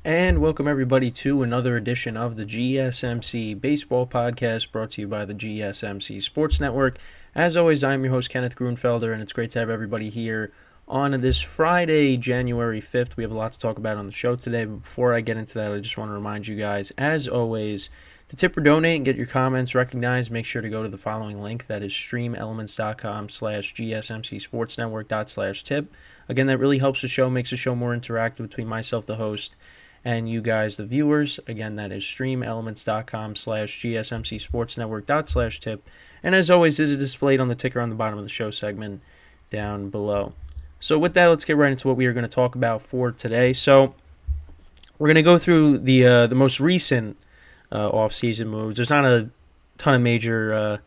And welcome everybody to another edition of the GSMC Baseball Podcast brought to you by the GSMC Sports Network. As always, I'm your host, Kenneth Grunfelder, and it's great to have everybody here on this Friday, January 5th. We have a lot to talk about on the show today, but before I get into that, I just want to remind you guys, as always, to tip or donate and get your comments recognized, make sure to go to the following link. That is streamelements.com/GSMCSportsNetwork./tip. Again, that really helps the show, makes the show more interactive between myself, the host, and you guys, the viewers. Again, that is streamelements.com/GSMCSportsNetwork./tip. And as always, it is displayed on the ticker on the bottom of the show segment down below. So with that, let's get right into what we are going to talk about for today. So we're going to go through the most recent off-season moves. There's not a ton of major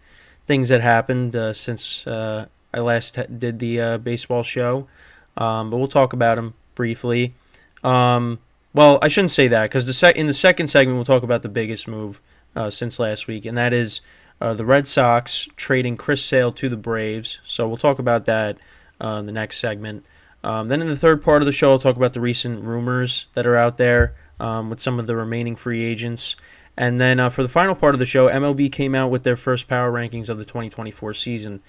things that happened since I last did the baseball show, but we'll talk about them briefly. Well, I shouldn't say that because in the second segment we'll talk about the biggest move since last week, and that is the Red Sox trading Chris Sale to the Braves. So we'll talk about that in the next segment. Then in the third part of the show, I'll talk about the recent rumors that are out there with some of the remaining free agents. And then for the final part of the show, MLB came out with their first power rankings of the 2024 season,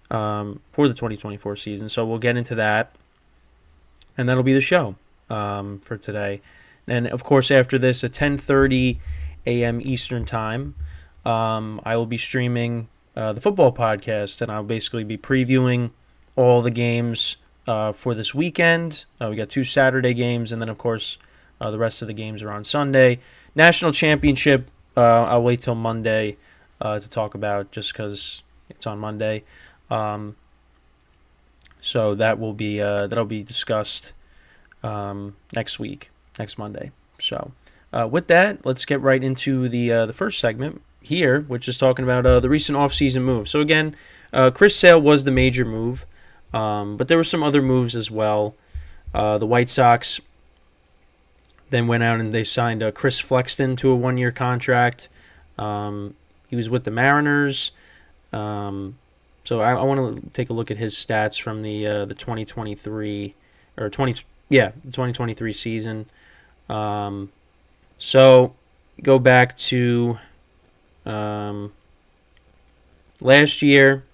for the 2024 season. So we'll get into that, and that'll be the show for today. And of course, after this at 10:30 a.m. Eastern Time, I will be streaming the football podcast, and I'll basically be previewing all the games for this weekend. We got 2 Saturday games, and then of course the rest of the games are on Sunday. National Championship, I'll wait till Monday to talk about, just because it's on Monday. So that'll be discussed next Monday. So with that, let's get right into the first segment here, which is talking about the recent offseason moves. So again, Chris Sale was the major move, but there were some other moves as well. The White Sox then went out and they signed Chris Flexton to a 1-year contract. He was with the Mariners. So I want to take a look at his stats from the 2023 or 20. Yeah, the 2023 season. So go back to last year.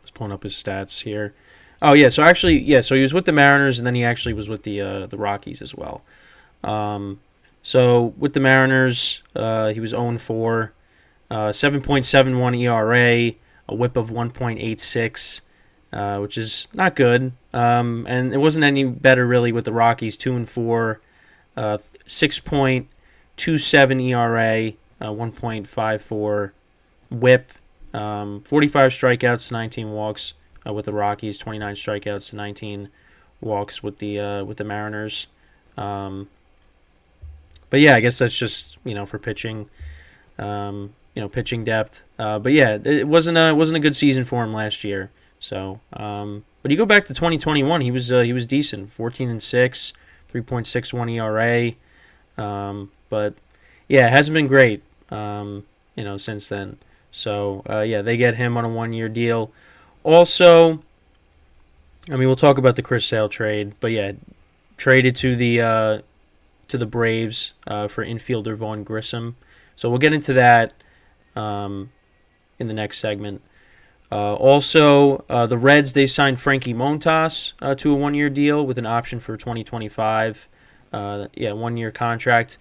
Let's pull up his stats here. Oh yeah, so he was with the Mariners, and then he actually was with the Rockies as well. So with the Mariners, he was 0-4, 7.71 ERA, a WHIP of 1.86. Which is not good, and it wasn't any better really with the Rockies. 2-4, 6.27 ERA, 1.54 WHIP, 45 strikeouts to 19 walks with the Rockies, 29 strikeouts to 19 walks with the Mariners. But yeah, I guess that's just for pitching, pitching depth. But yeah, it wasn't a good season for him last year. So, but you go back to 2021, he was decent, 14-6, 3.61 ERA. But yeah, it hasn't been great, since then. So yeah, they get him on a 1-year deal. Also, I mean, we'll talk about the Chris Sale trade, but yeah, traded to the Braves for infielder Vaughn Grissom. So we'll get into that in the next segment. Also, the Reds, they signed Frankie Montas to a 1-year deal with an option for 2025. 1-year contract.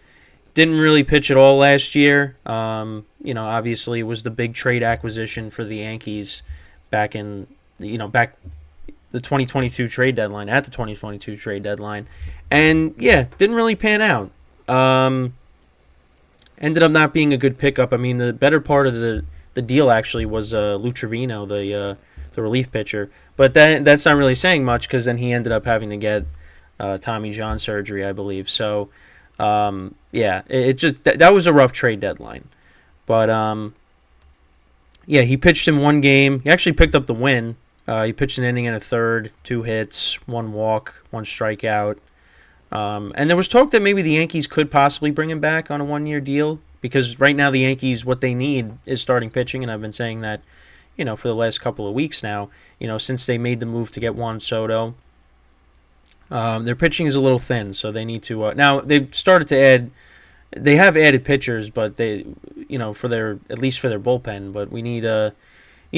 Didn't really pitch at all last year. Obviously it was the big trade acquisition for the Yankees back in, the 2022 trade deadline, at the 2022 trade deadline. And, yeah, didn't really pan out. Ended up not being a good pickup. I mean, the better part of the deal actually was Lou Trevino, the relief pitcher, but that's not really saying much because then he ended up having to get Tommy John surgery, I believe. So it just that was a rough trade deadline, but he pitched in 1 game. He actually picked up the win. He pitched an inning and a third, 2 hits, 1 walk, 1 strikeout, and there was talk that maybe the Yankees could possibly bring him back on a 1-year deal. Because right now the Yankees, what they need is starting pitching, and I've been saying that, for the last couple of weeks now, since they made the move to get Juan Soto. Their pitching is a little thin, so they need to. Now they've started to add. They have added pitchers, but they, for their at least for their bullpen. But we need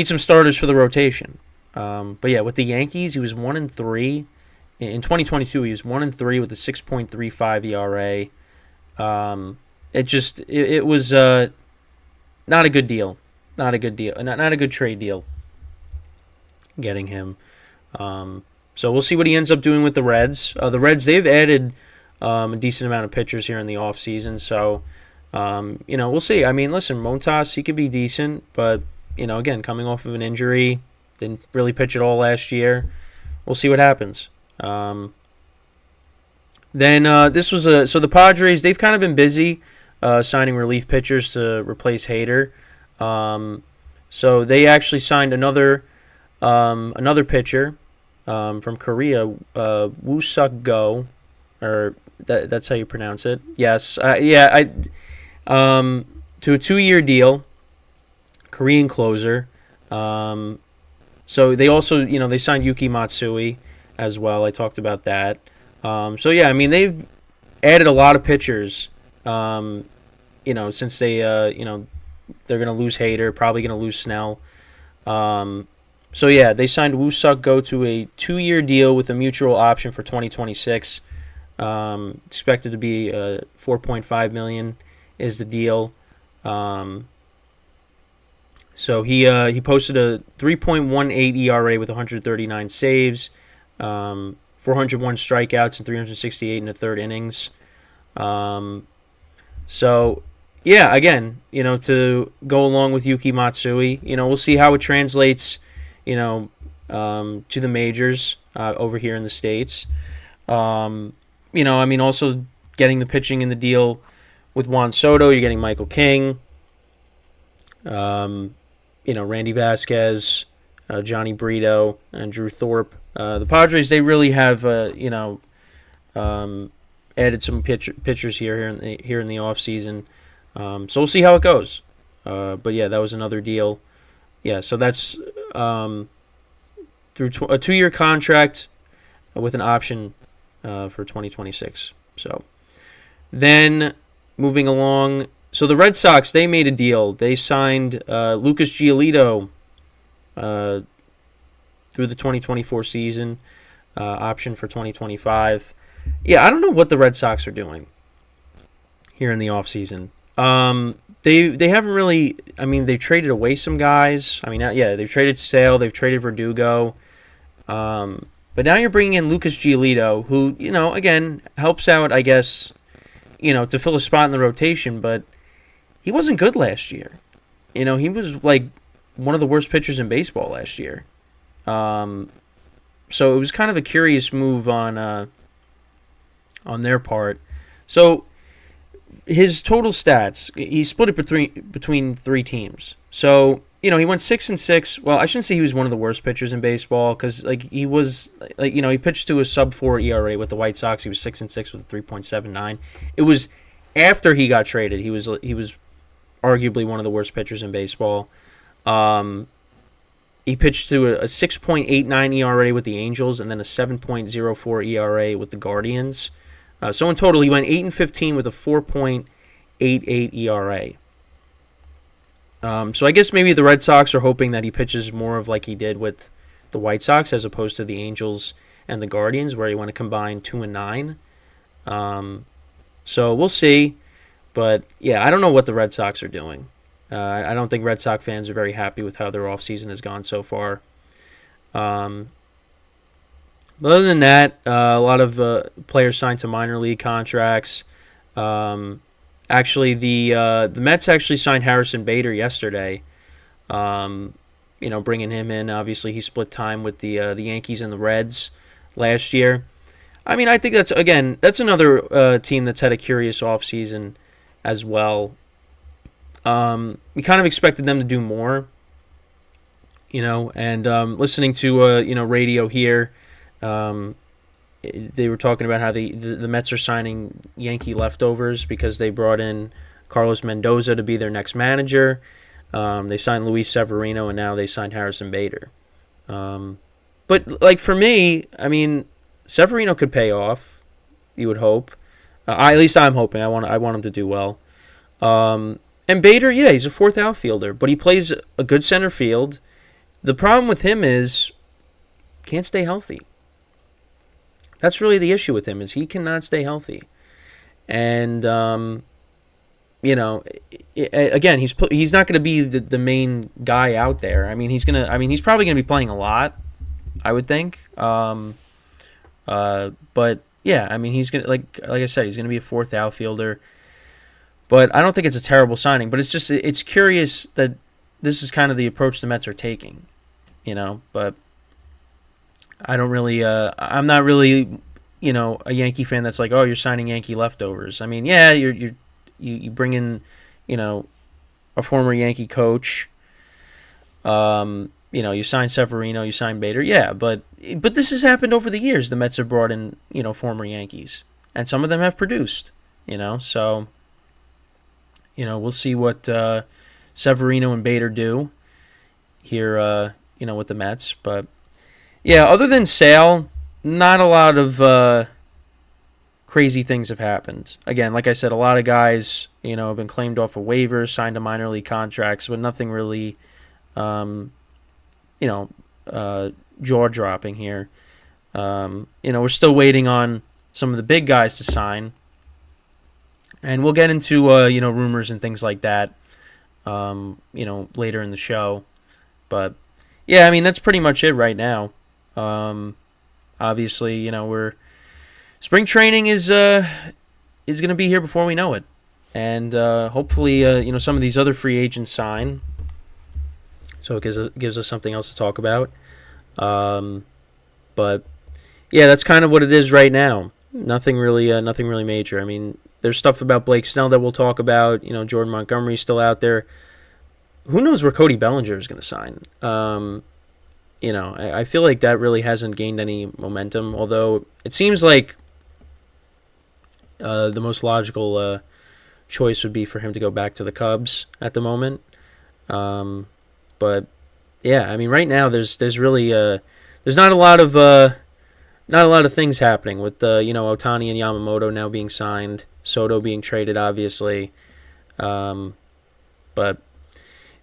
some starters for the rotation. But yeah, with the Yankees, he was 1-3 in 2022. He was 1-3 with a 6.35 ERA. It was not a good deal. Not a good deal. Not a good trade deal. Getting him. So we'll see what he ends up doing with the Reds. The Reds, they've added a decent amount of pitchers here in the offseason. So, we'll see. I mean, listen, Montas, he could be decent, but, again, coming off of an injury, didn't really pitch at all last year. We'll see what happens. So the Padres, they've kind of been busy signing relief pitchers to replace Hader. So they actually signed another pitcher from Korea, Woo Suk Go, or that's how you pronounce it. Yes, to a 2-year deal, Korean closer. So they also, they signed Yuki Matsui as well. I talked about that. They've added a lot of pitchers. Since they, they're going to lose Hader, probably going to lose Snell. They signed Woo Suk Go to a 2-year deal with a mutual option for 2026. Expected to be $4.5 million is the deal. So he posted a 3.18 ERA with 139 saves, 401 strikeouts, and 368 in the third innings. To go along with Yuki Matsui, we'll see how it translates, to the majors over here in the States. Also getting the pitching in the deal with Juan Soto, you're getting Michael King, Randy Vasquez, Johnny Brito, and Drew Thorpe. The Padres, they really have, added some pitchers here in the offseason. So we'll see how it goes. That was another deal. Yeah, so that's through a 2-year contract with an option for 2026. So then moving along, so the Red Sox, they made a deal. They signed Lucas Giolito through the 2024 season, option for 2025. Yeah, I don't know what the Red Sox are doing here in the offseason. They haven't really. They traded away some guys. They've traded Sale, they've traded Verdugo, but now you're bringing in Lucas Giolito, who again helps out, I guess, to fill a spot in the rotation. But he wasn't good last year. He was like one of the worst pitchers in baseball last year. So it was kind of a curious move on their part. So his total stats, he split it between 3 teams. So, he went 6-6. Well, I shouldn't say he was one of the worst pitchers in baseball, because he was he pitched to a sub-4 ERA with the White Sox. He was 6-6 with a 3.79. It was after he got traded. He was arguably one of the worst pitchers in baseball. He pitched to a 6.89 ERA with the Angels and then a 7.04 ERA with the Guardians. So in total, he went 8-15 with a 4.88 ERA. So I guess maybe the Red Sox are hoping that he pitches more of like he did with the White Sox as opposed to the Angels and the Guardians, where he want to combine 2 and 9. So we'll see. But yeah, I don't know what the Red Sox are doing. I don't think Red Sox fans are very happy with how their offseason has gone so far. But other than that, a lot of players signed to minor league contracts. Actually, the Mets actually signed Harrison Bader yesterday. Bringing him in. Obviously, he split time with the Yankees and the Reds last year. I think that's another team that's had a curious offseason as well. We kind of expected them to do more, and listening to radio here, they were talking about how the Mets are signing Yankee leftovers because they brought in Carlos Mendoza to be their next manager. They signed Luis Severino, and now they signed Harrison Bader. But for me, Severino could pay off. You would hope. At least I'm hoping. I want him to do well. And Bader, yeah, he's a fourth outfielder, but he plays a good center field. The problem with him is can't stay healthy. That's really the issue with him is he cannot stay healthy. And again, he's not going to be the main guy out there. He's probably going to be playing a lot, I would think. But yeah, he's going to like I said, he's going to be a fourth outfielder. But I don't think it's a terrible signing. But it's curious that this is kind of the approach the Mets are taking, But I don't really. I'm not really, a Yankee fan that's like, oh, you're signing Yankee leftovers. Yeah, you bring in, a former Yankee coach. You sign Severino, you sign Bader. Yeah, but this has happened over the years. The Mets have brought in, former Yankees, and some of them have produced. So. We'll see what Severino and Bader do here, with the Mets. But, yeah, other than Sale, not a lot of crazy things have happened. Again, like I said, a lot of guys, have been claimed off of waivers, signed to minor league contracts, but nothing really, jaw-dropping here. We're still waiting on some of the big guys to sign. And we'll get into, rumors and things like that, later in the show. But, yeah, that's pretty much it right now. Obviously, spring training is going to be here before we know it. And hopefully, some of these other free agents sign. So it gives us something else to talk about. But, yeah, that's kind of what it is right now. Nothing really major. There's stuff about Blake Snell that we'll talk about. Jordan Montgomery's still out there. Who knows where Cody Bellinger is going to sign? I feel like that really hasn't gained any momentum, although it seems like the most logical choice would be for him to go back to the Cubs at the moment. But yeah, right now there's really there's not a lot of things happening with Ohtani and Yamamoto now being signed, Soto being traded, obviously. But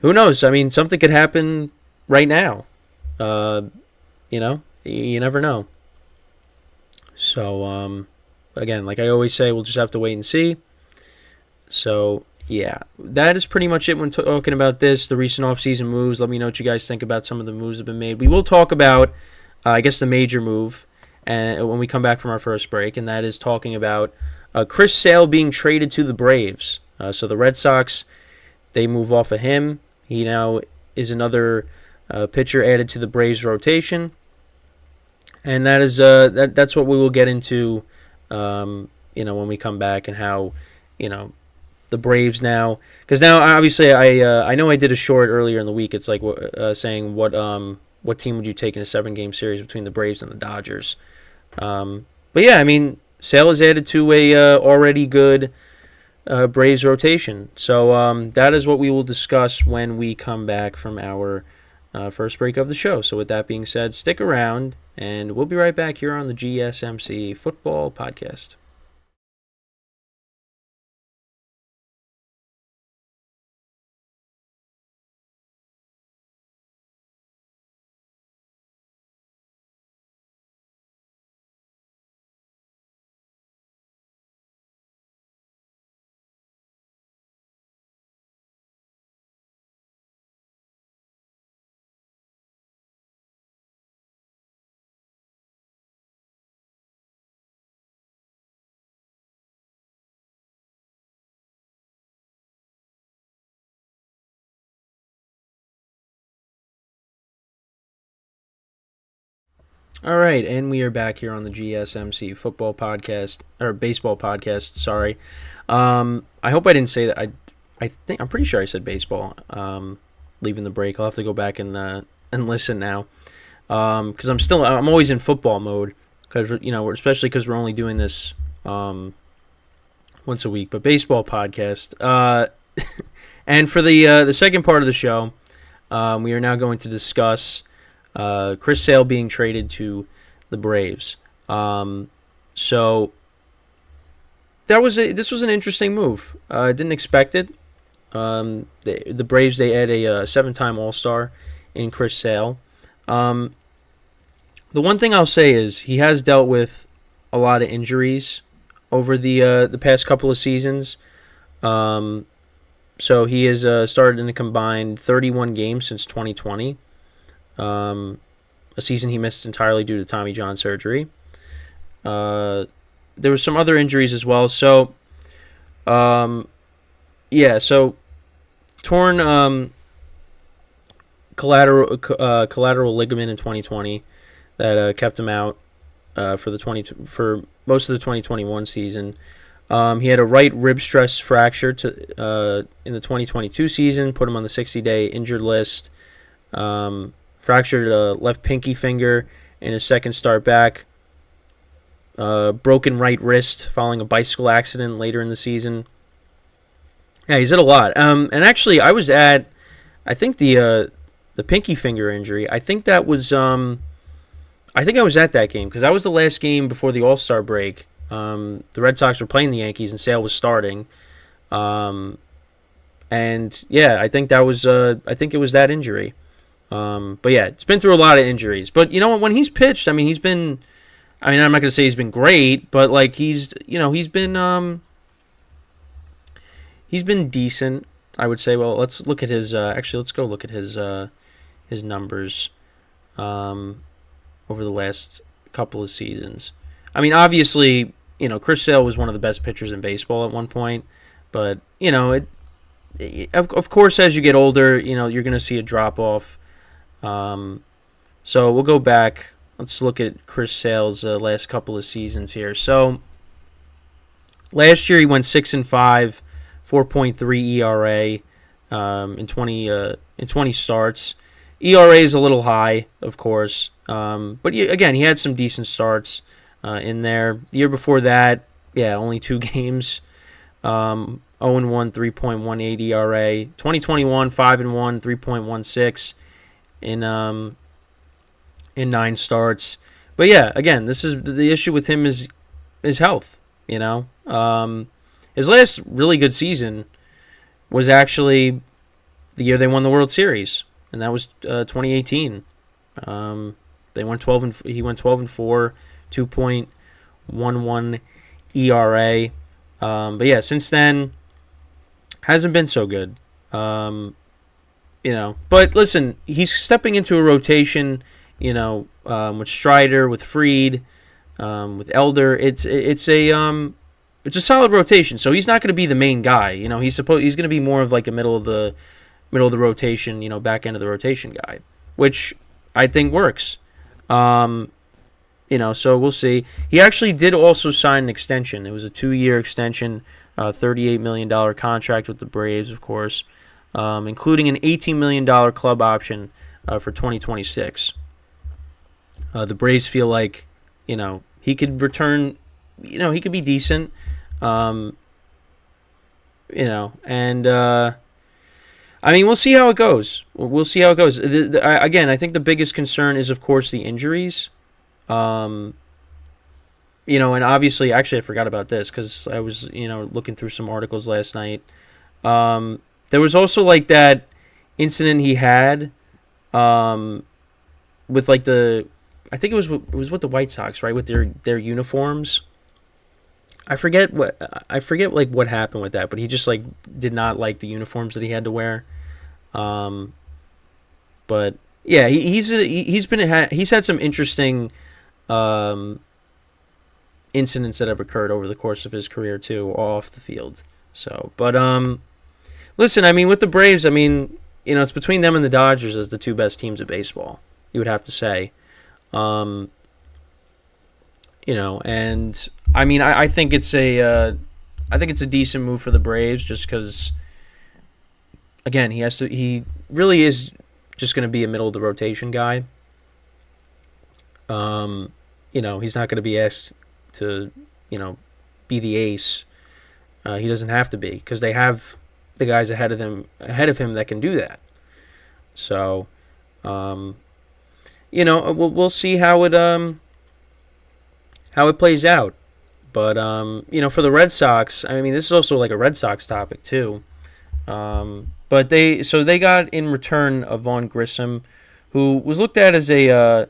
who knows? Something could happen right now. You never know. So, again, like I always say, we'll just have to wait and see. So, yeah, that is pretty much it when talking about this, the recent offseason moves. Let me know what you guys think about some of the moves that have been made. We will talk about, the major move and when we come back from our first break, and that is talking about Chris Sale being traded to the Braves. So the Red Sox, they move off of him. He now is another pitcher added to the Braves rotation, and that is that's what we will get into, when we come back, and how the Braves now, because now obviously I know I did a short earlier in the week. It's like saying what team would you take in a 7-game series between the Braves and the Dodgers. But yeah, Sale is added to a already good Braves rotation. So that is what we will discuss when we come back from our first break of the show. So with that being said, stick around, and we'll be right back here on the GSMC Football Podcast. All right, and we are back here on the GSMC Football Podcast, or Baseball Podcast, sorry. I hope I didn't say that. I'm pretty sure I said baseball, leaving the break. I'll have to go back and listen now, because I'm always in football mode, because especially because we're only doing this once a week. But Baseball Podcast, and for the second part of the show, we are now going to discuss Chris Sale being traded to the Braves. So this was an interesting move. I didn't expect it. The Braves, they had a 7-time All-Star in Chris Sale. The one thing I'll say is he has dealt with a lot of injuries over the past couple of seasons. So he has started in a combined 31 games since 2020, a season he missed entirely due to Tommy John surgery. There were some other injuries as well. So, so torn collateral ligament in 2020 that kept him out for most of the 2021 season. He had a right rib stress fracture in the 2022 season, put him on the 60-day injured list. Fractured a left pinky finger in his second start back. Broken right wrist following a bicycle accident later in the season. Yeah, he's had a lot. And actually, I think the pinky finger injury. I think I was at that game because that was the last game before the All-Star break. The Red Sox were playing the Yankees and Sale was starting. And yeah, I think it was that injury. But yeah, it's been through a lot of injuries. But you know what? When he's pitched, I'm not going to say he's been great, but like he's been decent, I would say. Well, let's look at his let's go look at his numbers over the last couple of seasons. Obviously, Chris Sale was one of the best pitchers in baseball at one point, but of course as you get older, you're going to see a drop off. So we'll go back. Let's look at Chris Sale's last couple of seasons here. So last year he went 6-5, 4.3 ERA in 20 starts. ERA is a little high, of course, but again, he had some decent starts in there. The year before that, only 2 games. 0-1, 3.18 ERA. 2021, 5-1, 3.16 in 9 starts. But yeah, again, this is the issue with him is health. His last really good season was actually the year they won the World Series, and that was 2018. He went 12-4, 2.11 ERA. But yeah, since then hasn't been so good. But listen, he's stepping into a rotation, with Strider, with Fried, with Elder. It's a solid rotation. So he's not going to be the main guy. He's going to be more of like a middle of the rotation, back end of the rotation guy, which I think works. So we'll see. He actually did also sign an extension. It was a 2-year extension, $38 million contract with the Braves, of course, including an $18 million club option for 2026. The Braves feel like, he could return, he could be decent, and we'll see how it goes. We'll see how it goes. Again, I think the biggest concern is, of course, the injuries. And obviously, actually, I forgot about this because I was, looking through some articles last night. There was also like that incident he had, with like I think it was with the White Sox, right? With their uniforms. I forget like what happened with that, but he just like did not like the uniforms that he had to wear. But yeah, he's had some interesting incidents that have occurred over the course of his career too, off the field. So, but listen, with the Braves, it's between them and the Dodgers as the 2 best teams of baseball. You would have to say, and I think it's a decent move for the Braves just because, again, he really is just going to be a middle of the rotation guy. He's not going to be asked to, be the ace. He doesn't have to be because they have the guys ahead of him that can do that. So, we'll see how it how it plays out. But for the Red Sox, I mean, this is also like a Red Sox topic too. But they got in return of Vaughn Grissom, who was looked at as a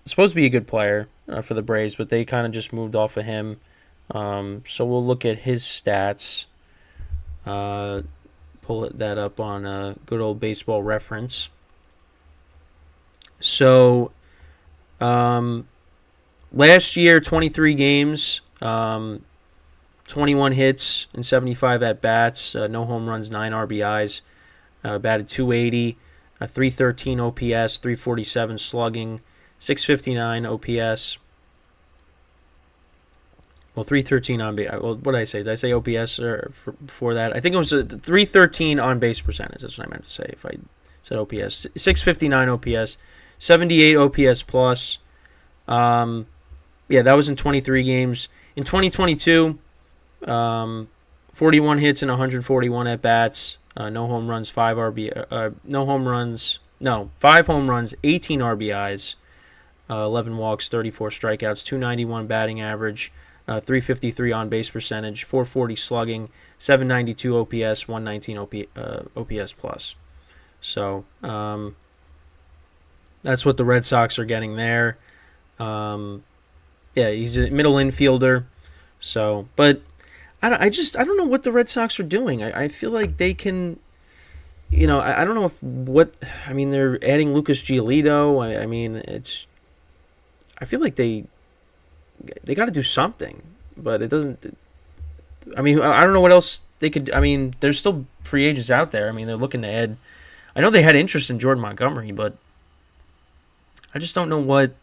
supposed to be a good player for the Braves, but they kind of just moved off of him. So we'll look at his stats. Pull that up on a good old Baseball Reference. So, last year, 23 games, 21 hits and 75 at-bats, no home runs, 9 RBIs, batted .280, 313 OPS, 347 slugging, 659 OPS. Well, 313 on base. Well, what did I say? Did I say OPS before that? I think it was a 313 on base percentage. That's what I meant to say if I said OPS. 659 OPS, 78 OPS plus. Yeah, that was in 23 games. In 2022, 41 hits and 141 at bats. No home runs, 5 home runs, 18 RBIs, 11 walks, 34 strikeouts, 291 batting average, 353 on base percentage, 440 slugging, 792 OPS, 119 OPS plus. So that's what the Red Sox are getting there. Yeah, he's a middle infielder. So, but I don't know what the Red Sox are doing. I feel like they can, I don't know they're adding Lucas Giolito. I feel like they got to do something, but it doesn't. I don't know what else they could. There's still free agents out there. They're looking to add. I know they had interest in Jordan Montgomery, but I just don't know what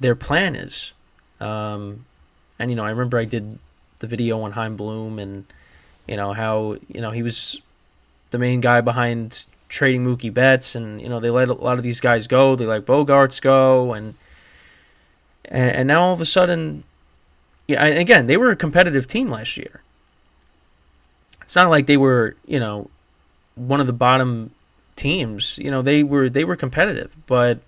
their plan is. I remember I did the video on Heim Bloom and, how, he was the main guy behind trading Mookie Betts, and, they let a lot of these guys go. They let Bogarts go, and now all of a sudden, yeah, and again, they were a competitive team last year. It's not like they were, one of the bottom teams. They were competitive, but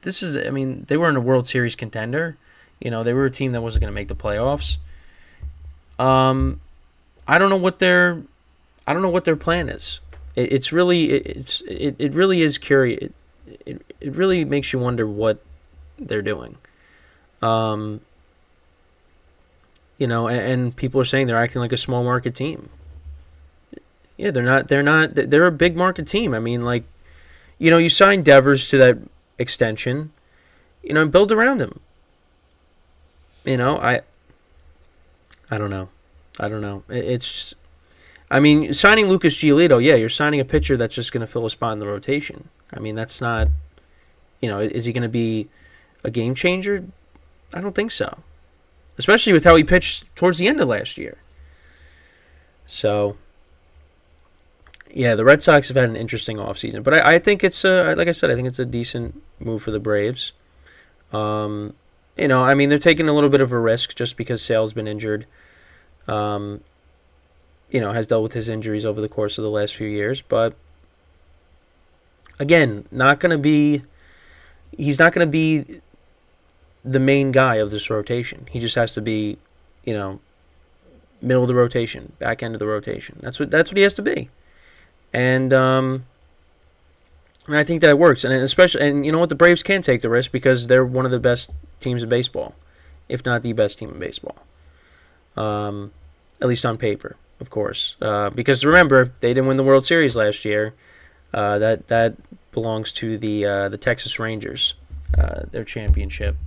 this is, they were in a World Series contender. They were a team that wasn't going to make the playoffs. I don't know what their plan is. It really is curious. It really makes you wonder what they're doing. And people are saying they're acting like a small market team. Yeah, they're not. They're a big market team. You signed Devers to that extension, and build around him. I don't know. It's, signing Lucas Giolito, yeah, you're signing a pitcher that's just going to fill a spot in the rotation. That's not, is he going to be a game changer? I don't think so. Especially with how he pitched towards the end of last year. So, yeah, the Red Sox have had an interesting offseason. But I think it's, like I said, I think it's a decent move for the Braves. They're taking a little bit of a risk just because Sale's been injured. Has dealt with his injuries over the course of the last few years. But, again, he's not going to be the main guy of this rotation. He just has to be, middle of the rotation, back end of the rotation. That's what he has to be. And I think that works. And especially, and you know what, the Braves can take the risk because they're one of the best teams in baseball, if not the best team in baseball. At least on paper, of course. Because remember, they didn't win the World Series last year. That belongs to the Texas Rangers, their championship.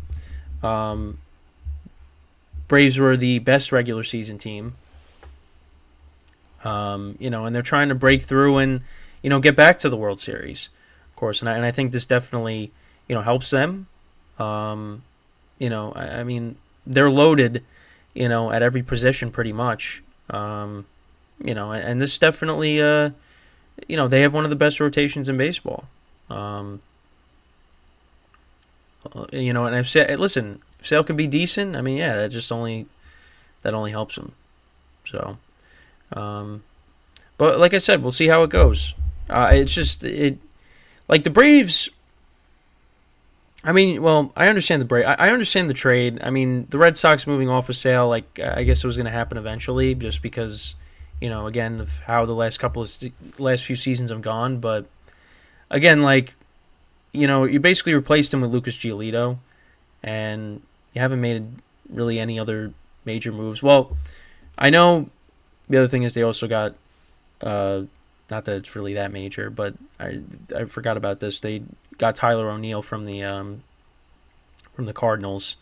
Braves were the best regular season team. And they're trying to break through and, get back to the World Series, of course. And I think this definitely, helps them. They're loaded, at every position pretty much. And this definitely, they have one of the best rotations in baseball. And I've said, listen, if Sale can be decent, that only helps them. So, but like I said, we'll see how it goes. Like the Braves, I mean, well, I understand the break. I understand the trade. I mean, the Red Sox moving off of sale, like I guess it was going to happen eventually, just because, again of how the last few seasons have gone. But again, like you basically replaced him with Lucas Giolito, and you haven't made really any other major moves. Well, I know the other thing is they also got, not that it's really that major, but I forgot about this. They got Tyler O'Neill from the Cardinals.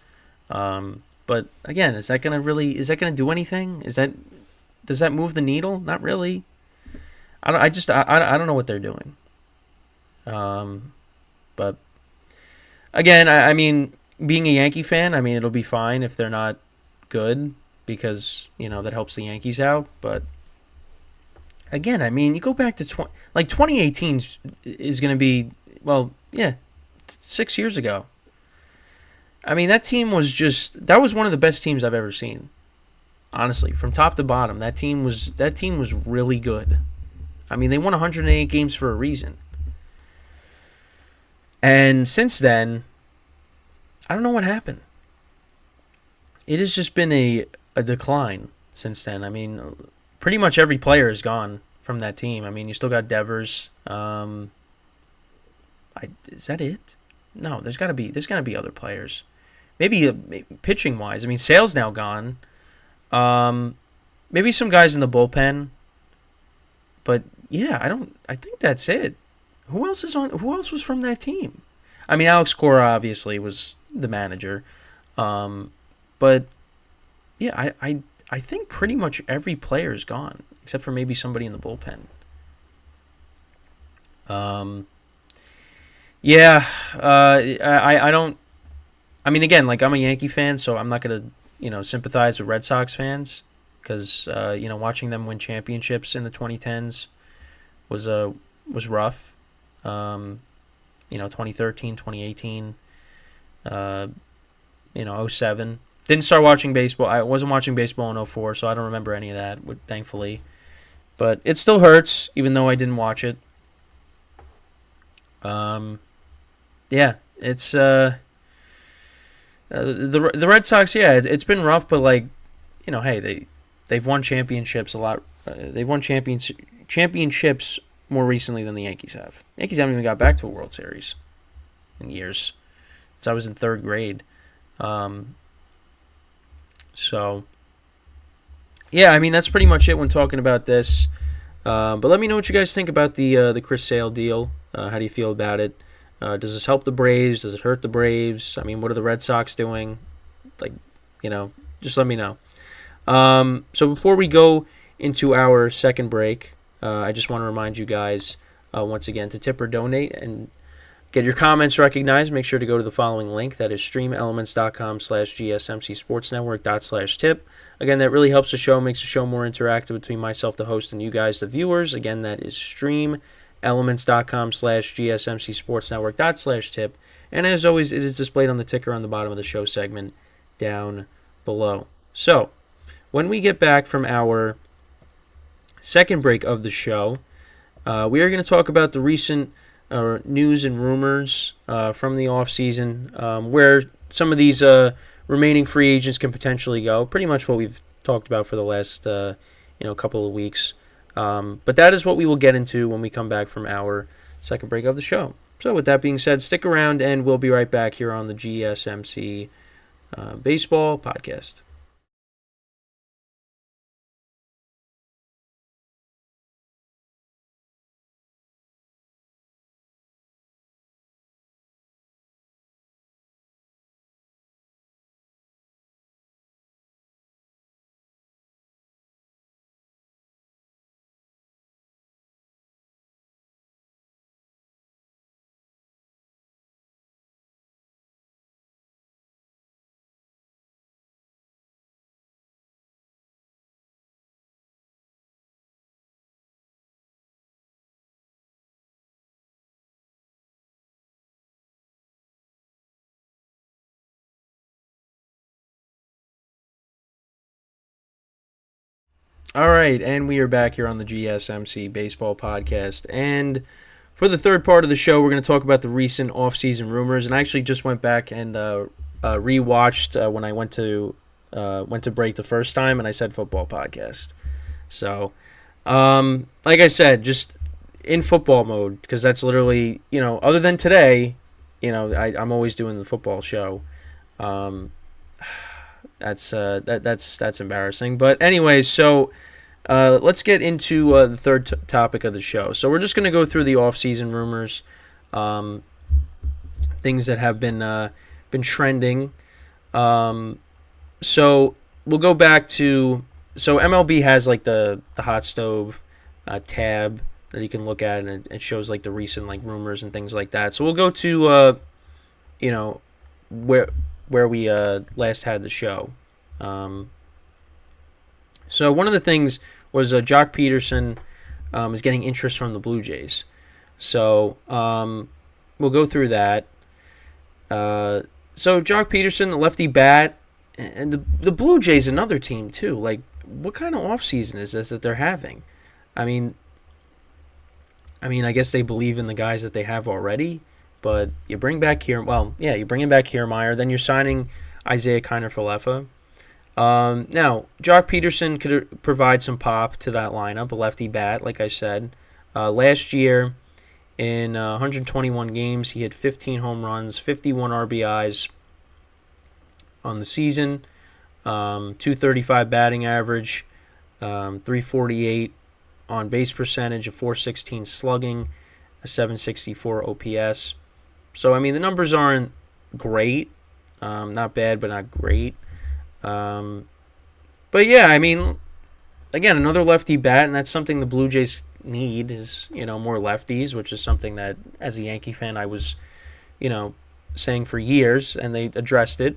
But again, is that gonna do anything? Does that move the needle? Not really. I don't know what they're doing. Um, but again, I mean, being a Yankee fan, I mean, it'll be fine if they're not good because that helps the Yankees out. But again, I mean, you go back to 2018 is going to be, well, yeah, 6 years ago. I mean, that was one of the best teams I've ever seen. Honestly, from top to bottom, that team was really good. I mean, they won 108 games for a reason. And since then, I don't know what happened. It has just been a decline since then. I mean, pretty much every player is gone from that team. I mean, you still got Devers. Is that it? No, there's gotta be other players. Maybe pitching wise. I mean, Sale's now gone. Um, Maybe some guys in the bullpen, but yeah, I don't. I think that's it. Who else is on? Who else was from that team? I mean, Alex Cora obviously was the manager, um, but yeah, I think pretty much every player is gone except for maybe somebody in the bullpen. Um, yeah, I don't. I mean, again, like I'm a Yankee fan, so I'm not gonna sympathize with Red Sox fans because watching them win championships in the 2010s was rough. Um, 2013, 2018, uh, 07. Didn't start watching baseball. I wasn't watching baseball in '04, so I don't remember any of that, thankfully. But it still hurts, even though I didn't watch it. Um, yeah, it's the Red Sox. Yeah, it's been rough, but like, hey, they've won championships a lot. They've won championships more recently than the Yankees have. Yankees haven't even got back to a World Series in years since I was in third grade. Um, so yeah, I mean that's pretty much it when talking about this. But let me know what you guys think about the Chris Sale deal. How do you feel about it? Does this help the Braves? Does it hurt the Braves? I mean, what are the Red Sox doing? Like, just let me know. So before we go into our second break, I just want to remind you guys once again to tip or donate and get your comments recognized. Make sure to go to the following link. That is streamelements.com/GSMCSportsNetwork./tip. Again, that really helps the show, makes the show more interactive between myself, the host, and you guys, the viewers. Again, that is streamelements.com/GSMCSportsNetwork./tip. And as always, it is displayed on the ticker on the bottom of the show segment down below. So, when we get back from our second break of the show, we are going to talk about the recent news and rumors from the offseason, where some of these remaining free agents can potentially go. Pretty much what we've talked about for the last couple of weeks. But that is what we will get into when we come back from our second break of the show. So with that being said, stick around and we'll be right back here on the GSMC Baseball Podcast. All right, and we are back here on the GSMC Baseball Podcast. And for the third part of the show, we're going to talk about the recent offseason rumors. And I actually just went back and rewatched when I went to break the first time, and I said football podcast. So, like I said, just in football mode, because that's literally, other than today, I'm always doing the football show. That's embarrassing. But anyways, so let's get into the third topic of the show. So we're just going to go through the off-season rumors, things that have been trending. So we'll go back to, so MLB has like the hot stove tab that you can look at, and it shows like the recent like rumors and things like that. So we'll go to where we last had the show. So one of the things was Jock Peterson is getting interest from the Blue Jays. So we'll go through that. So Jock Peterson, the lefty bat, and the Blue Jays, another team too. Like, what kind of offseason is this that they're having? I mean, I guess they believe in the guys that they have already, but you bring back you're bringing back Kiermaier, then you're signing Isaiah Kiner-Falefa. Now, Jock Peterson could provide some pop to that lineup, a lefty bat, like I said. Last year, in 121 games, he had 15 home runs, 51 RBIs on the season, 235 batting average, 348 on base percentage, a 416 slugging, a 764 OPS. So, the numbers aren't great. Not bad, but not great. But yeah, again, another lefty bat, and that's something the Blue Jays need is, more lefties, which is something that, as a Yankee fan, I was, saying for years, and they addressed it.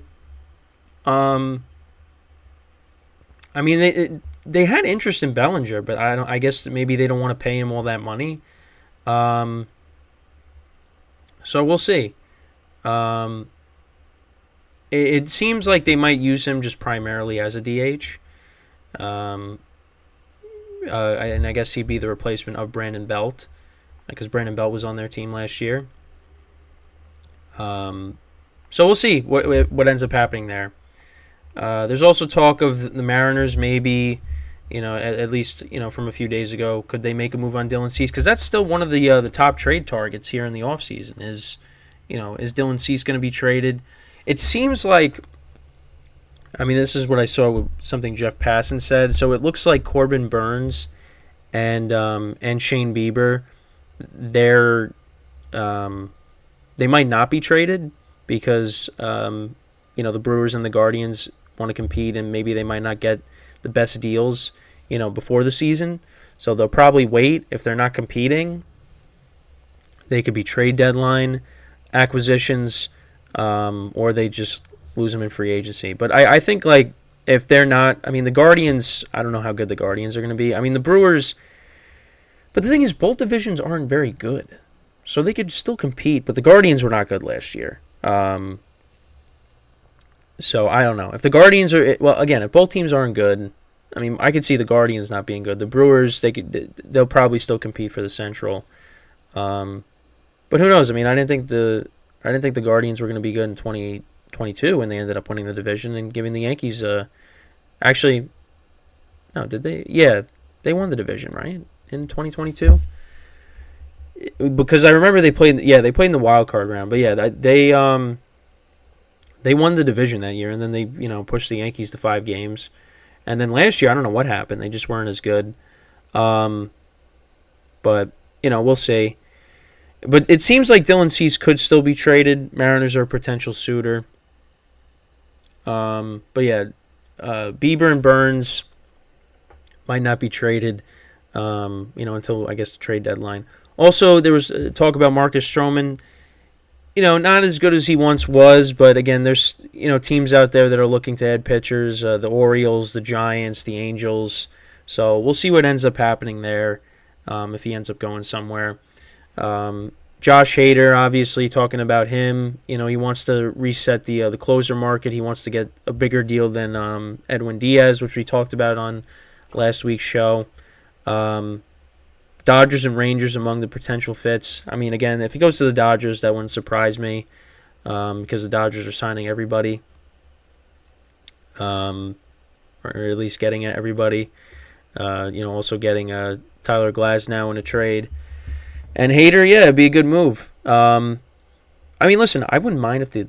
They had interest in Bellinger, but I guess maybe they don't want to pay him all that money. So we'll see. It seems like they might use him just primarily as a DH. And I guess he'd be the replacement of Brandon Belt, because Brandon Belt was on their team last year. So we'll see what ends up happening there. There's also talk of the Mariners maybe, at least, from a few days ago, could they make a move on Dylan Cease? Because that's still one of the top trade targets here in the offseason is Dylan Cease going to be traded? It seems like, this is what I saw with something Jeff Passan said. So it looks like Corbin Burns and Shane Bieber, they might not be traded because the Brewers and the Guardians want to compete, and maybe they might not get the best deals, before the season. So they'll probably wait. If they're not competing, they could be trade deadline acquisitions, or they just lose them in free agency. But I think, like, if they're not, the Guardians, I don't know how good the Guardians are going to be. The Brewers, but the thing is, both divisions aren't very good. So they could still compete, but the Guardians were not good last year. So I don't know. If the Guardians are, well, again, if both teams aren't good, I could see the Guardians not being good. The Brewers, they'll probably still compete for the Central. But who knows? I didn't think the Guardians were going to be good in 2022 when they ended up winning the division and giving the Yankees actually, no, did they? Yeah, they won the division, right? In 2022? Because I remember they played in the wild card round. But yeah, they won the division that year, and then they pushed the Yankees to 5 games. And then last year, I don't know what happened. They just weren't as good. But we'll see. But it seems like Dylan Cease could still be traded. Mariners are a potential suitor. But yeah, Bieber and Burns might not be traded, until, I guess, the trade deadline. Also, there was talk about Marcus Stroman. Not as good as he once was, but again, there's, teams out there that are looking to add pitchers, the Orioles, the Giants, the Angels. So we'll see what ends up happening there, if he ends up going somewhere. Josh Hader, obviously, talking about him. He wants to reset the closer market. He wants to get a bigger deal than Edwin Diaz, which we talked about on last week's show. Dodgers and Rangers among the potential fits. I mean, again, if he goes to the Dodgers, that wouldn't surprise me because the Dodgers are signing everybody, or at least getting at everybody. Also getting Tyler Glasnow in a trade. And Hader, yeah, it'd be a good move. I mean, listen, I wouldn't mind if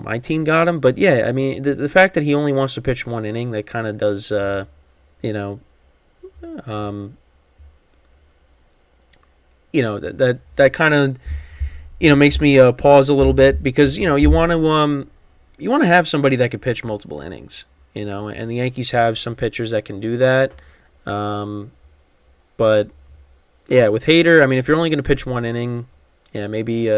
my team got him, but yeah, I mean, the fact that he only wants to pitch one inning, that kind of does, that kind of, makes me pause a little bit because you want to have somebody that could pitch multiple innings, and the Yankees have some pitchers that can do that, but yeah, with Hader, I mean, if you're only going to pitch one inning, yeah, maybe.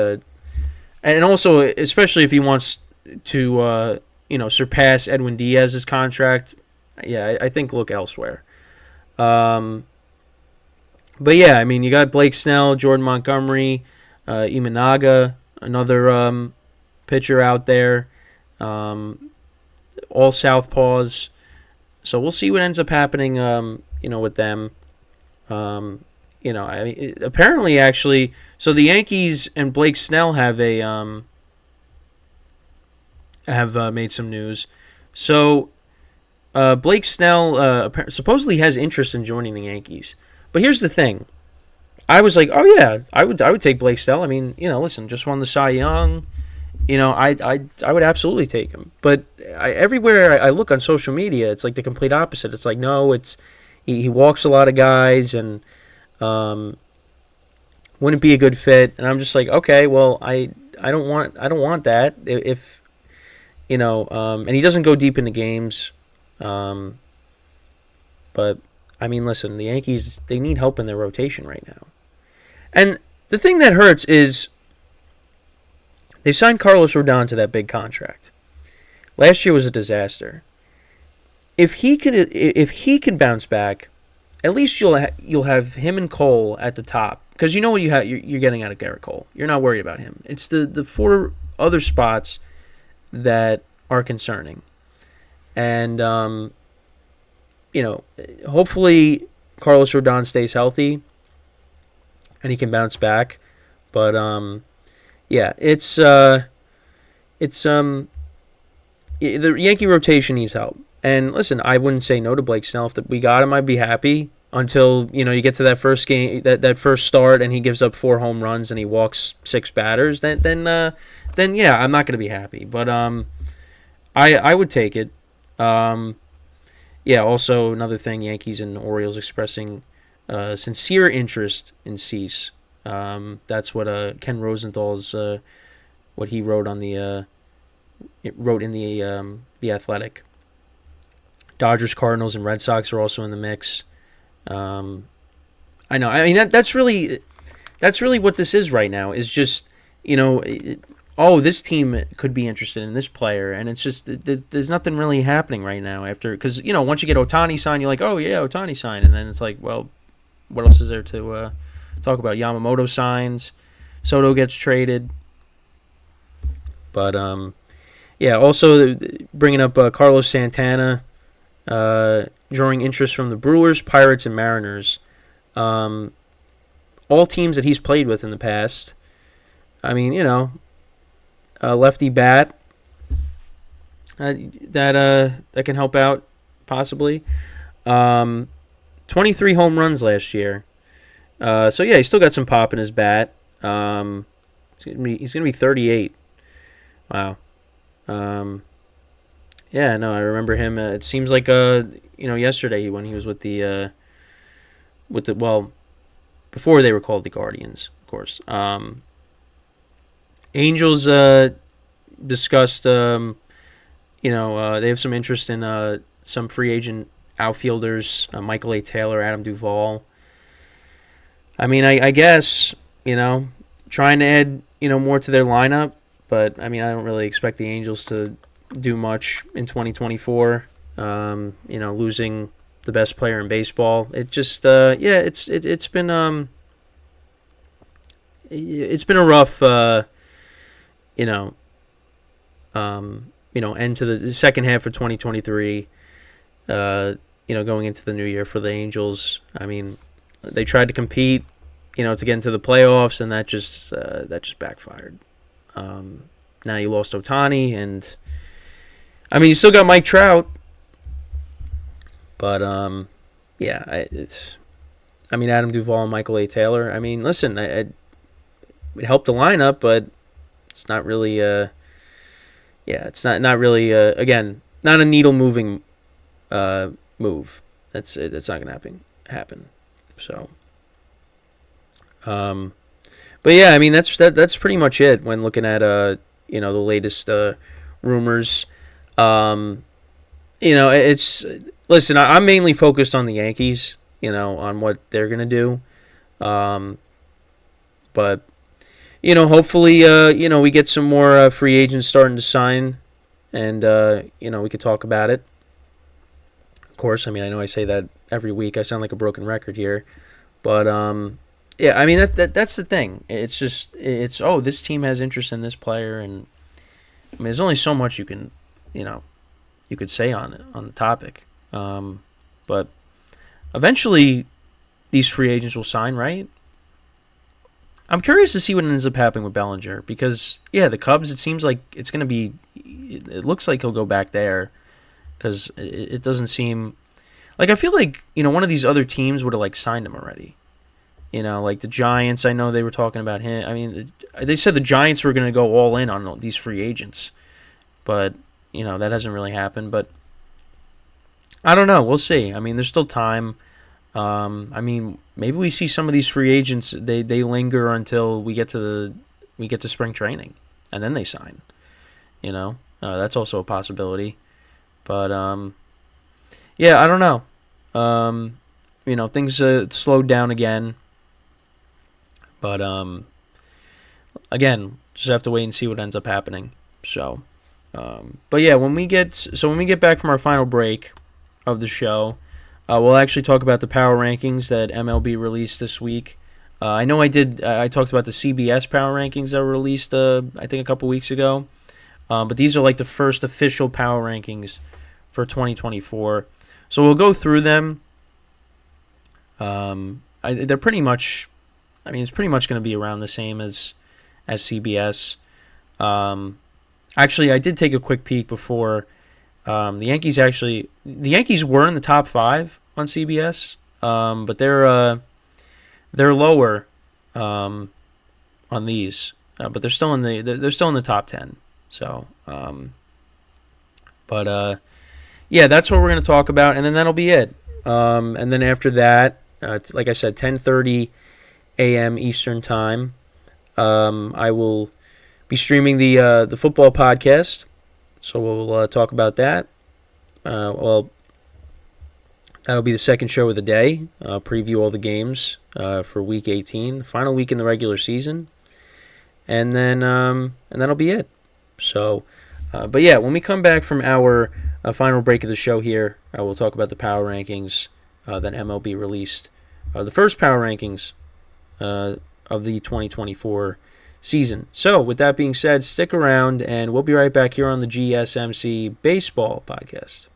And also, especially if he wants to, surpass Edwin Diaz's contract, yeah, I think look elsewhere. But yeah, I mean, you got Blake Snell, Jordan Montgomery, Imanaga, another pitcher out there, all southpaws. So we'll see what ends up happening, with them. Apparently, actually, so the Yankees and Blake Snell have made some news. So Blake Snell supposedly has interest in joining the Yankees. But here's the thing. I was like, oh yeah, I would take Blake Snell. I mean, listen, just won the Cy Young. I would absolutely take him. But everywhere I look on social media, it's like the complete opposite. It's like, no, he walks a lot of guys and wouldn't be a good fit. And I'm just like, okay, well, I don't want that. If and he doesn't go deep into games. But I mean, listen, the Yankees, they need help in their rotation right now. And the thing that hurts is they signed Carlos Rodon to that big contract. Last year was a disaster. If he can bounce back, at least you'll have him and Cole at the top, because you know what you're getting out of Garrett Cole. You're not worried about him. It's the four other spots that are concerning, and hopefully Carlos Rodon stays healthy and he can bounce back. But yeah, the Yankee rotation needs help. And listen, I wouldn't say no to Blake Snell. If we got him, I'd be happy until you get to that first game, that first start, and he gives up 4 home runs and he walks 6 batters. Then yeah, I'm not going to be happy. But I would take it. Yeah. Also, another thing, Yankees and Orioles expressing sincere interest in Cease. That's what Ken Rosenthal's what he wrote on the the Athletic. Dodgers, Cardinals, and Red Sox are also in the mix. I know. I mean, that's really what this is right now. Is just this team could be interested in this player, and it's just there's nothing really happening right now after, because once you get Ohtani signed, you're like, oh yeah, Ohtani signed, and then it's like, well, what else is there to talk about? Yamamoto signs, Soto gets traded, but yeah. Also bringing up Carlos Santana. Drawing interest from the Brewers, Pirates, and Mariners. All teams that he's played with in the past. I mean, lefty bat that can help out possibly. 23 home runs last year. So yeah, he's still got some pop in his bat. He's gonna be 38. Wow. Yeah, no, I remember him. It seems like yesterday when he was with the before they were called the Guardians, of course. Angels discussed they have some interest in some free agent outfielders, Michael A. Taylor, Adam Duvall. I mean, I guess trying to add more to their lineup, but I mean, I don't really expect the Angels to do much in 2024. Losing the best player in baseball. It just it's been a rough end to the second half of 2023. Going into the new year for the Angels. I mean, they tried to compete to get into the playoffs, and that just backfired. Now you lost Ohtani, and I mean you still got Mike Trout, but Adam Duvall and Michael A. Taylor. I mean, listen, it helped the lineup, but it's not really it's not really again, not a needle moving move. That's it. That's not gonna happen. So, but yeah, I mean that's pretty much it when looking at the latest rumors. It's listen. I'm mainly focused on the Yankees. On what they're gonna do. But hopefully we get some more free agents starting to sign, and we could talk about it. Of course, I mean I know I say that every week. I sound like a broken record here, but yeah, I mean that's the thing. It's just this team has interest in this player, and I mean there's only so much you can you could say on the topic, but eventually these free agents will sign, right? I'm curious to see what ends up happening with Bellinger because the Cubs. It seems like it's going to be. It looks like he'll go back there because it doesn't seem like I feel like one of these other teams would have signed him already. Like the Giants. I know they were talking about him. I mean, they said the Giants were going to go all in on these free agents, but that hasn't really happened. But I don't know. We'll see. I mean, there's still time. I mean, maybe we see some of these free agents. They linger until we get to spring training, and then they sign. That's also a possibility. But I don't know. Things slowed down again. But again, just have to wait and see what ends up happening. So, but yeah, when we get back from our final break of the show, we'll actually talk about the power rankings that MLB released this week. I know I talked about the CBS power rankings that were released, I think a couple weeks ago. But these are the first official power rankings for 2024. So we'll go through them. They're pretty much, it's pretty much going to be around the same as CBS. Actually, I did take a quick peek before. The Yankees were in the top 5 on CBS, but they're lower on these, but they're still in the top 10. So, that's what we're going to talk about, and then that'll be it. And then after that, it's like I said, 10:30 a.m. Eastern time. I will be streaming the football podcast. So we'll talk about that. That'll be the second show of the day. Preview all the games for Week 18, the final week in the regular season, and then that'll be it. So, but yeah, when we come back from our final break of the show here, we'll talk about the power rankings that MLB released, the first power rankings of the 2024 season. So, with that being said, stick around, and we'll be right back here on the GSMC Baseball Podcast.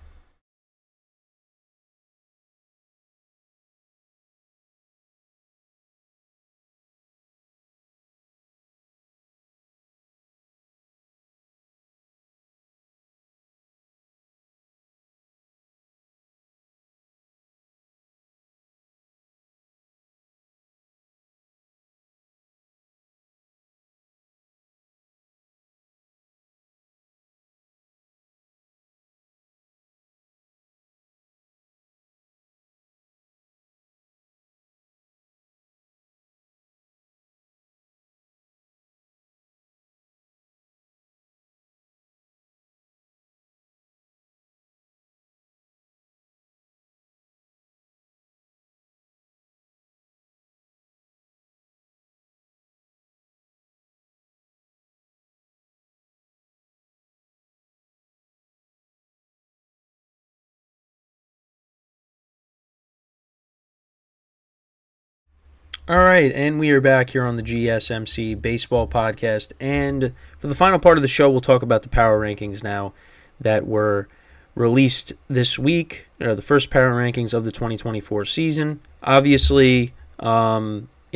All right, and we are back here on the GSMC Baseball Podcast, and for the final part of the show, we'll talk about the power rankings now that were released this week, the first power rankings of the 2024 season. Obviously,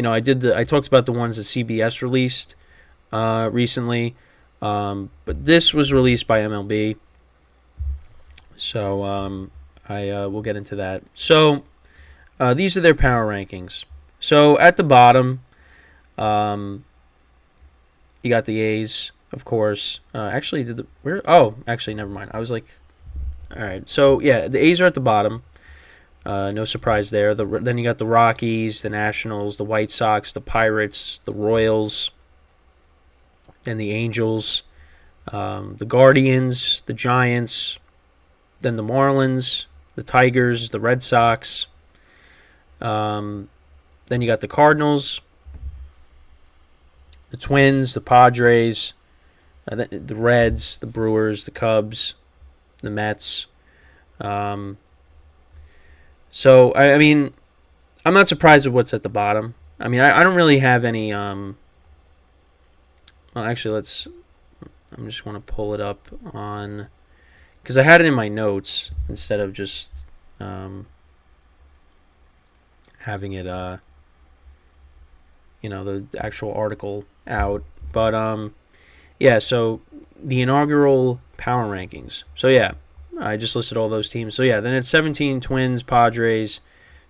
I talked about the ones that CBS released recently, but this was released by MLB, so I will get into that. So these are their power rankings. So at the bottom, you got the A's, of course. Actually, actually, never mind. I was like, all right. So yeah, the A's are at the bottom. No surprise there. Then you got the Rockies, the Nationals, the White Sox, the Pirates, the Royals, then the Angels, the Guardians, the Giants, then the Marlins, the Tigers, the Red Sox. Then you got the Cardinals, the Twins, the Padres, the Reds, the Brewers, the Cubs, the Mets. So, I mean, I'm not surprised with what's at the bottom. I mean, I don't really have any... well, actually, I'm just want to pull it up on... Because I had it in my notes instead of just having it, the actual article out. But, yeah, so the inaugural power rankings. So, yeah. I just listed all those teams. So, yeah, then it's 17 Twins, Padres,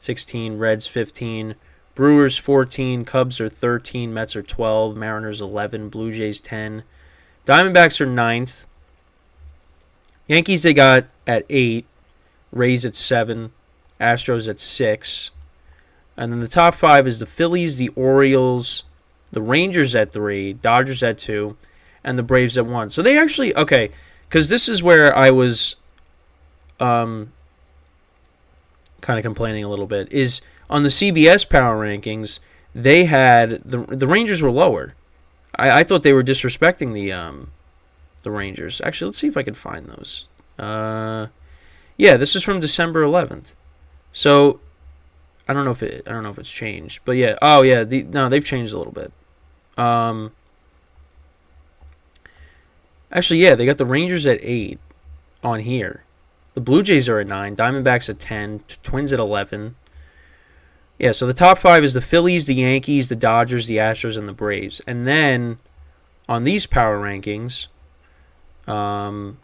16, Reds 15, Brewers 14, Cubs are 13, Mets are 12, Mariners 11, Blue Jays 10, Diamondbacks are 9th, Yankees they got at 8, Rays at 7, Astros at 6, and then the top 5 is the Phillies, the Orioles, the Rangers at 3, Dodgers at 2, and the Braves at 1. So they actually, okay, because this is where I was... kind of complaining a little bit, is on the CBS power rankings, they had the Rangers were lower. I thought they were disrespecting the Rangers. Actually, let's see if I could find those. Yeah, this is from December 11th. So I don't know if it's changed, but yeah. Oh yeah, they've changed a little bit. Actually, yeah, they got the Rangers at 8 on here. The Blue Jays are at 9, Diamondbacks at 10, Twins at 11. Yeah, so the top 5 is the Phillies, the Yankees, the Dodgers, the Astros, and the Braves. And then on these power rankings, now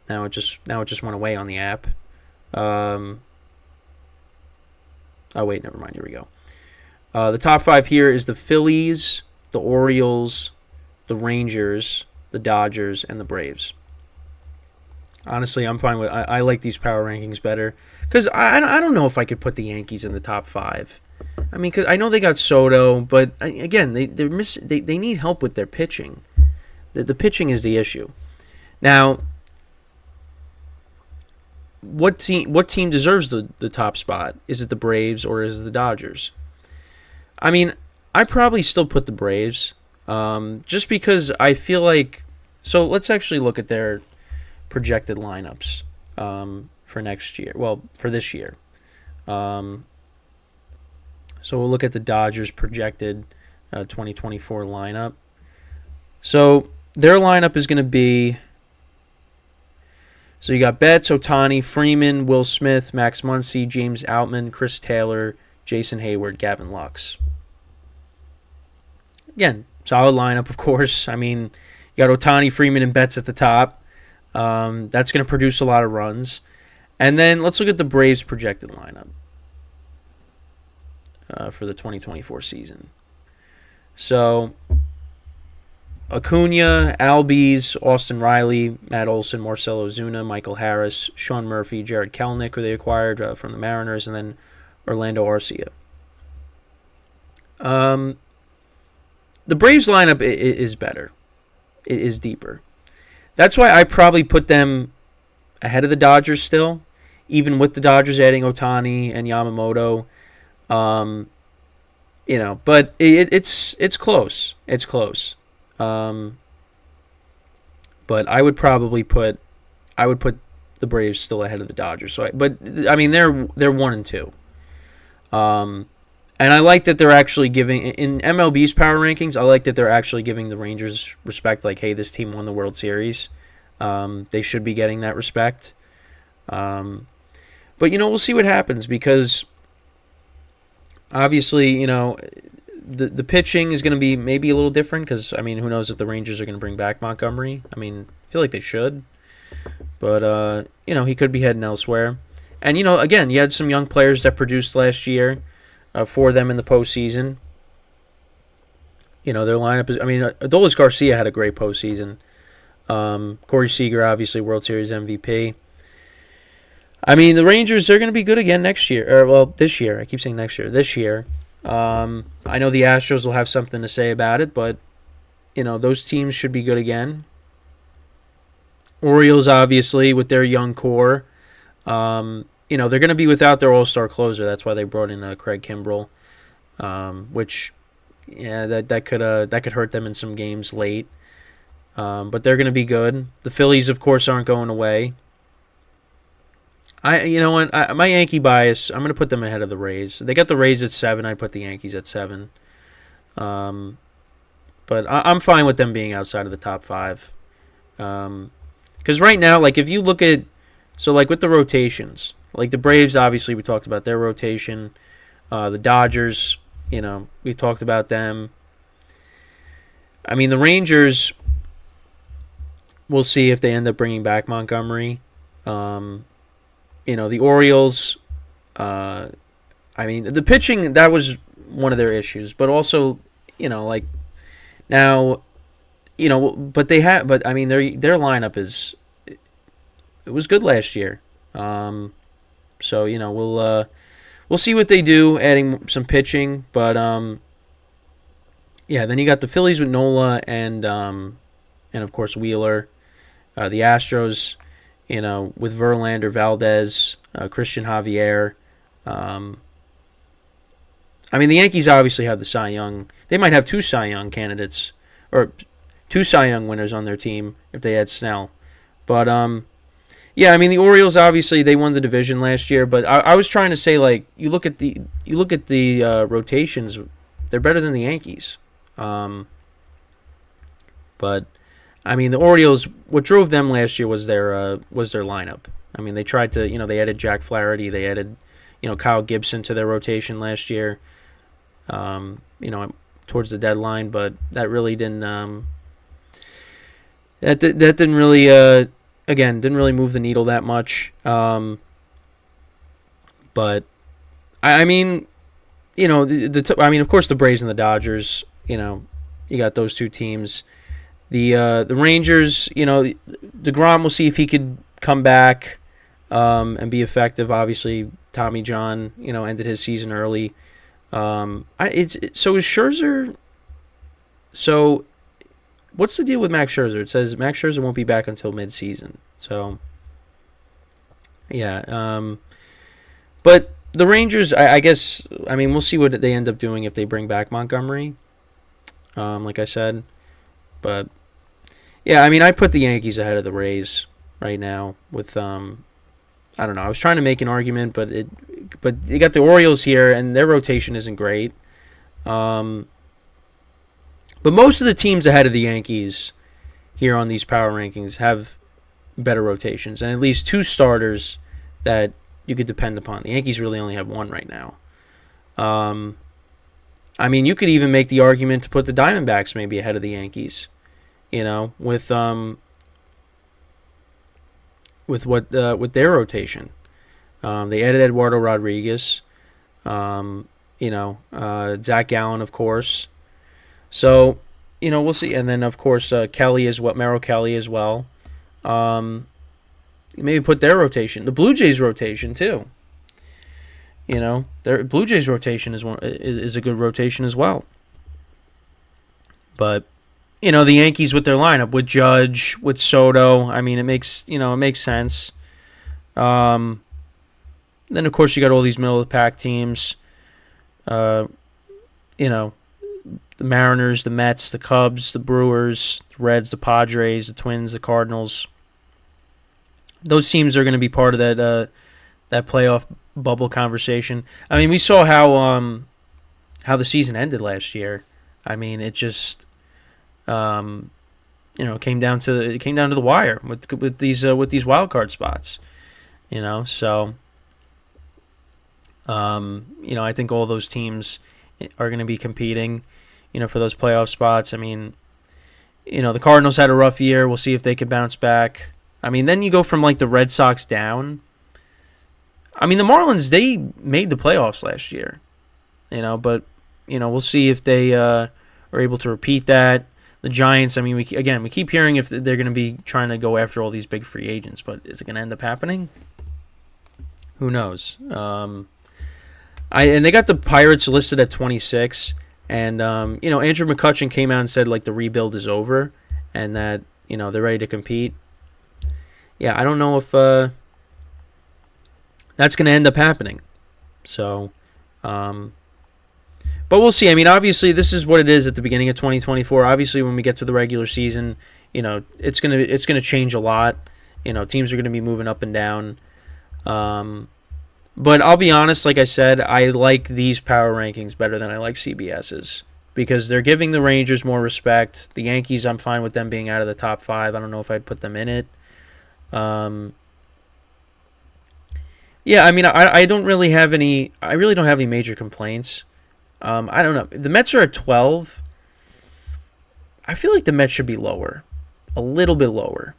it just went away on the app. Oh wait, never mind. Here we go. The top 5 here is the Phillies, the Orioles, the Rangers, the Dodgers, and the Braves. Honestly, I'm fine with. I like these power rankings better because I don't know if I could put the Yankees in the top 5. I mean, cause I know they got Soto, but again, they need help with their pitching. The pitching is the issue. Now, what team deserves the top spot? Is it the Braves or is it the Dodgers? I mean, I probably still put the Braves, just because I feel like. So let's actually look at their projected lineups for next year. Well, for this year. So we'll look at the Dodgers' projected 2024 lineup. So their lineup is going to be... So you got Betts, Ohtani, Freeman, Will Smith, Max Muncy, James Outman, Chris Taylor, Jason Hayward, Gavin Lux. Again, solid lineup, of course. I mean, you got Ohtani, Freeman, and Betts at the top. That's going to produce a lot of runs. And then let's look at the Braves' projected lineup for the 2024 season. So Acuna, Albies, Austin Riley, Matt Olson, Marcell Ozuna, Michael Harris, Sean Murphy, Jared Kelenic, who they acquired from the Mariners, and then Orlando Arcia. The Braves lineup is better. It is deeper. That's why I probably put them ahead of the Dodgers still, even with the Dodgers adding Ohtani and Yamamoto. But it's close. It's close. But I would probably put the Braves still ahead of the Dodgers. So, I mean they're 1 and 2. And I like that they're actually giving, in MLB's power rankings, I like that they're actually giving the Rangers respect, like, hey, this team won the World Series. They should be getting that respect. But, we'll see what happens because, obviously, the pitching is going to be maybe a little different because, I mean, who knows if the Rangers are going to bring back Montgomery. I mean, I feel like they should. But, he could be heading elsewhere. And, again, you had some young players that produced last year for them in the postseason. Their lineup is, Adolis Garcia had a great postseason. Corey Seager, obviously, World Series MVP. I mean, the Rangers, they're going to be good again next year. This year. I keep saying next year. This year. I know the Astros will have something to say about it, but, those teams should be good again. Orioles, obviously, with their young core. They're going to be without their all-star closer. That's why they brought in Craig Kimbrell, which, that could hurt them in some games late. But they're going to be good. The Phillies, of course, aren't going away. My Yankee bias, I'm going to put them ahead of the Rays. They got the Rays at 7. I put the Yankees at 7. But I'm fine with them being outside of the top 5. Because right now, like, if you look at, so like with the rotations, like the Braves, obviously we talked about their rotation. The Dodgers, we talked about them. I mean, the Rangers, we'll see if they end up bringing back Montgomery. The Orioles, the pitching, that was one of their issues. But also, now, but their lineup it was good last year. So, we'll see what they do, adding some pitching. But, then you got the Phillies with Nola and of course, Wheeler. The Astros, with Verlander, Valdez, Christian Javier. The Yankees obviously have the Cy Young. They might have 2 Cy Young candidates, or 2 Cy Young winners on their team if they had Snell. But, the Orioles, obviously, they won the division last year. But I was trying to say, like, you look at the rotations, they're better than the Yankees. But the Orioles, what drove them last year was their lineup. They tried to, they added Jack Flaherty, they added, Kyle Gibson to their rotation last year, towards the deadline, but that really didn't, that didn't really, didn't really move the needle that much. But of course, the Braves and the Dodgers, you got those 2 teams. The Rangers, DeGrom, we'll see if he could come back and be effective. Obviously, Tommy John, ended his season early. So is Scherzer? So what's the deal with Max Scherzer? It says Max Scherzer won't be back until mid-season. So yeah, but the Rangers, I guess, we'll see what they end up doing if they bring back Montgomery. Like I said, but. Yeah, I put the Yankees ahead of the Rays right now with I don't know. I was trying to make an argument, but you got the Orioles here and their rotation isn't great. But most of the teams ahead of the Yankees here on these power rankings have better rotations and at least 2 starters that you could depend upon. The Yankees really only have 1 right now. You could even make the argument to put the Diamondbacks maybe ahead of the Yankees. With their rotation, they added Eduardo Rodriguez, Zach Gallen, of course. So, we'll see. And then, of course, Merrill Kelly as well. Maybe put their rotation, the Blue Jays rotation too. Their Blue Jays rotation is a good rotation as well. But. The Yankees with their lineup, with Judge, with Soto, it makes sense. Then, of course, you got all these middle-of-the-pack teams. The Mariners, the Mets, the Cubs, the Brewers, the Reds, the Padres, the Twins, the Cardinals. Those teams are going to be part of that playoff bubble conversation. We saw how the season ended last year. It just... it came down to the wire with these wild card spots, So I think all those teams are going to be competing, for those playoff spots. I mean, the Cardinals had a rough year. We'll see if they can bounce back. I mean, then you go from like the Red Sox down. I mean, the Marlins, they made the playoffs last year, but we'll see if they are able to repeat that. The Giants, I mean, we keep hearing if they're going to be trying to go after all these big free agents, but is it going to end up happening? Who knows? And they got the Pirates listed at 26, and Andrew McCutchen came out and said like the rebuild is over, and that they're ready to compete. Yeah, I don't know if that's going to end up happening. So, but we'll see. I mean, obviously, this is what it is at the beginning of 2024. Obviously, when we get to the regular season, it's gonna change a lot. Teams are gonna be moving up and down. But I'll be honest, like I said, I like these power rankings better than I like CBS's because they're giving the Rangers more respect. The Yankees, I'm fine with them being out of the top 5. I don't know if I'd put them in it. Yeah, I mean, I don't really have any. I really don't have any major complaints. I don't know. The Mets are at 12. I feel like the Mets should be lower, a little bit lower,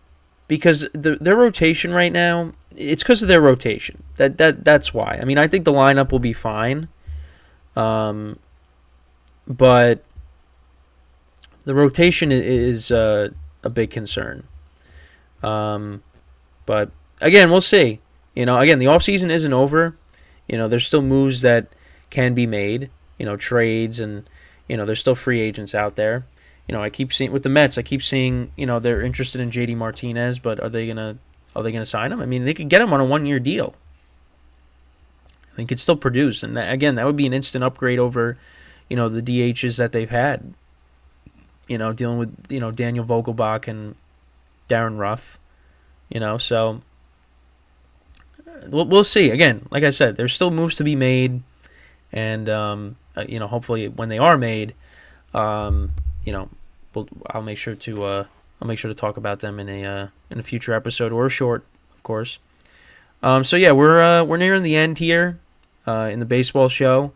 because their rotation right now. It's because of their rotation. That's why. I mean, I think the lineup will be fine, but the rotation is a big concern. But again, we'll see. Again, the offseason isn't over. There's still moves that can be made. Trades and, there's still free agents out there. I keep seeing with the Mets, I keep seeing, they're interested in JD Martinez, but are they gonna sign him? I mean, they could get him on a 1-year deal. He could still produce, and that would be an instant upgrade over, the DHs that they've had. Dealing with Daniel Vogelbach and Darren Ruff. So we'll see. Again, like I said, there's still moves to be made, and hopefully when they are made, I'll make sure to talk about them in a future episode or a short, of course. So yeah, we're nearing the end here in the baseball show.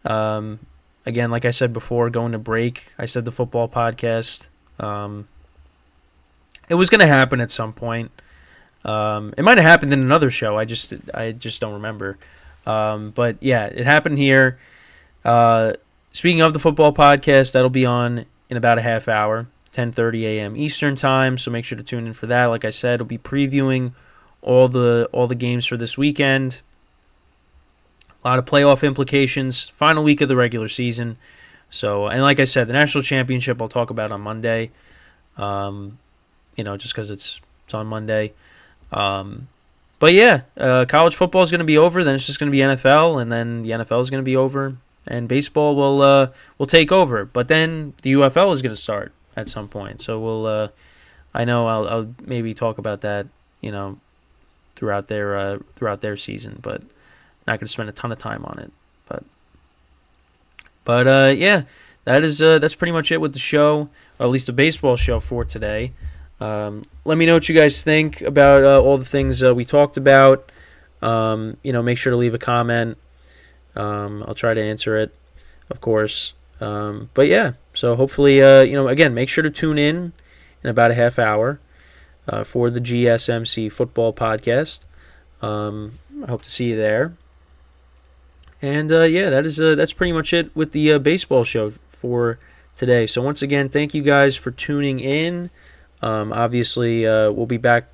Again, like I said before, going to break. I said the football podcast. It was going to happen at some point. It might have happened in another show. I just don't remember. But yeah, it happened here. Speaking of the football podcast, that'll be on in about a half hour, 10:30 a.m. Eastern time. So make sure to tune in for that. Like I said, it'll be previewing all the games for this weekend. A lot of playoff implications. Final week of the regular season. So, and like I said, the national championship I'll talk about on Monday. Just because it's on Monday. But yeah, college football is going to be over. Then it's just going to be NFL, and then the NFL is going to be over, and baseball will take over. But then the UFL is going to start at some point. So I know I'll maybe talk about that, throughout their season, but not going to spend a ton of time on it. But yeah, that's pretty much it with the show, or at least the baseball show for today. Let me know what you guys think about all the things we talked about. Make sure to leave a comment. I'll try to answer it, of course. But yeah, so hopefully, again, make sure to tune in about a half hour for the GSMC football podcast. I hope to see you there. And yeah, that's pretty much it with the baseball show for today. So once again, thank you guys for tuning in. Obviously, we'll be back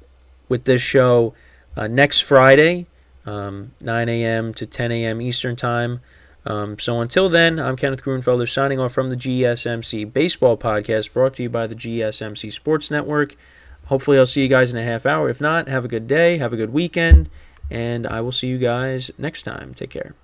with this show next Friday, 9 a.m. to 10 a.m. Eastern Time. So until then, I'm Kenneth Grunfelder signing off from the GSMC Baseball Podcast, brought to you by the GSMC Sports Network. Hopefully, I'll see you guys in a half hour. If not, have a good day, have a good weekend, and I will see you guys next time. Take care.